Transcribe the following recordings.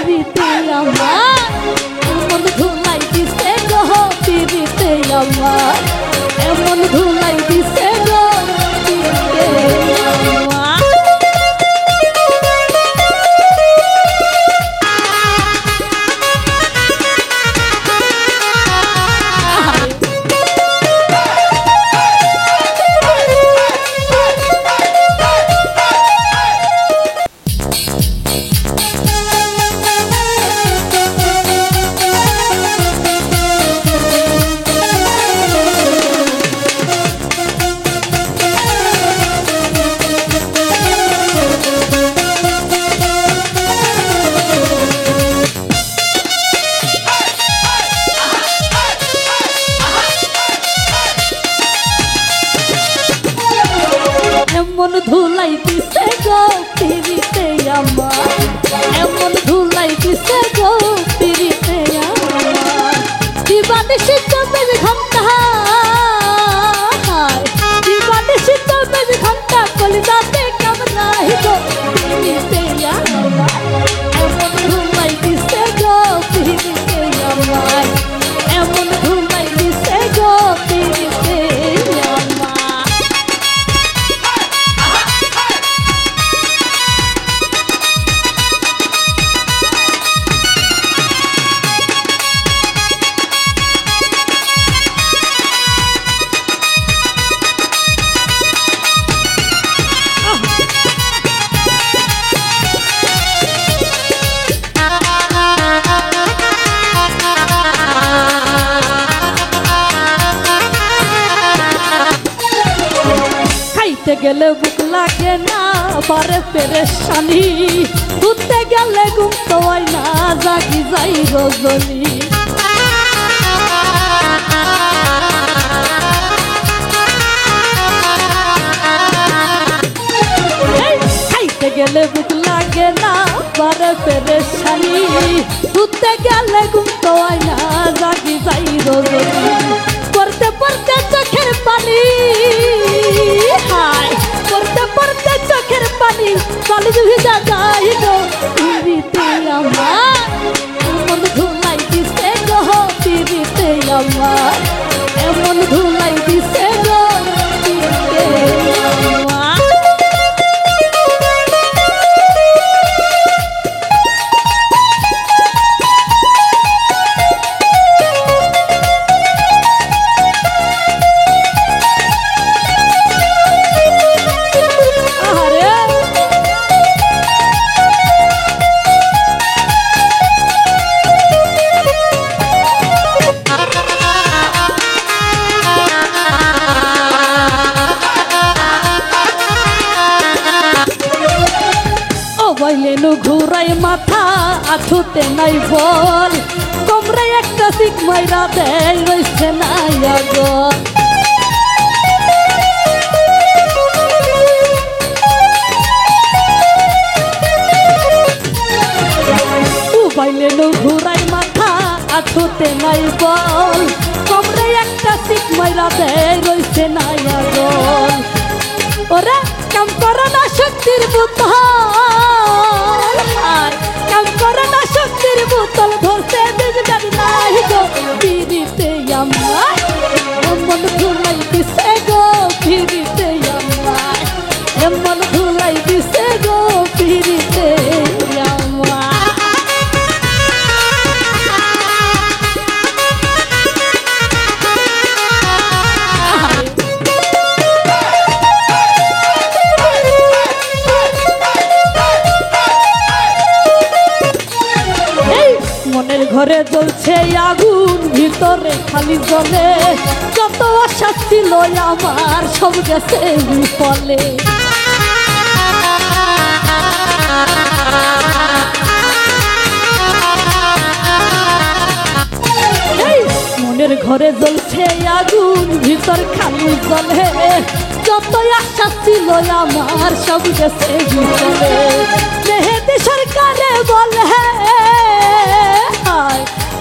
পিরিতে আমার এমন ধুলাই দিছে গো পিরিতে আমার এমন ধুলাই দিছে গো পিরিতে আমার এমন ধুলাই দিছে গো পিরিতে আমার এমন ধুলাই দিছে গো পিরিতে আমার দিবানিশি চলবে ঘন্টা দিবানিশি চলবে ঘন্টা কলিজাতে কামনাই গো পিরিতে আমার এমন ধুলাই দিছে গো পিরিতে আমার এমন ধুলাই দিছে গো পিরিতে আমার ঘুরতে গেলে বুক লাগে না বারে পেরেশানি ঘুরতে গেলে ঘুম তো হয় না জাগি যাই রজনী খাইতে গেলে বুক লাগে না বারে পেরেশানি ঘুরতে গেলে ঘুম তো হয় না জাগি যাই রজনী পড়তে পড়তে চোখের পানি হায় পড়তে পড়তে চোখের পানি পানি ভিজা যায় গো পিরিতে আমার এমন ধুলাই দিছে গো পিরিতে আমার এমন ধুলাই দিছে গো পিরিতে আমার বাইলেনু ঘুরাই মাথা আছুতে নাই বল তোমরা একটা শিখ মাইরা দেয় রইছে নাই আগল বাইলেনু ঘুরাই মাথা আছুতে নাই বল তোমরা একটা শিখ মাইরা দেয় রইছে নাই আগল ওরা কাম করো না শক্তির বোতল কাম করো না শক্তির বোতল ধরতে বিজগার নাই গো পিরিতে আমার এমন ধুলাই দিছে গো পিরিতে আমার এমন ধুলাই দিছে গো পিরিতে আমার মনের ঘরে জ্বলছে আগুন ভিতরে খালি জ্বলে যত আশা ছিল আমার সব গেছে বিফলে মনের ঘরে জ্বলছে আগুন ভিতর খালি জ্বলে যত আশা ছিল আমার সব গেছে বিফলে মেহেদি সরকারে বলে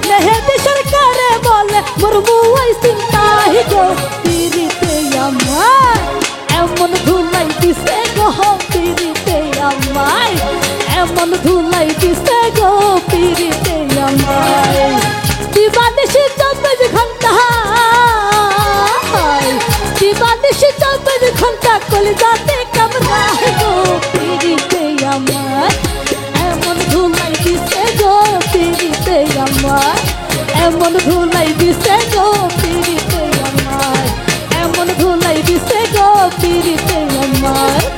মেহেদি সরকারে বলে মোর বউই চিন্তাই গো পিরিতে আমার এমন ধুলাই দিছে গো পিরিতে আমার এমন ধুলাই দিছে গো পিড়িতে আমায় দিবানিশি 24 ঘন্টা দিবানিশি 24 ঘন্টা কলিজাতে কামড়ায় গো পিড়িতে আমায় এমন ধুলাই দিছে গো পিড়িতে আমায় এমন ধুলাই দিছে গো পিড়িতে আমায় এমন ধুলাই দিছে গো পিড়িতে আমায়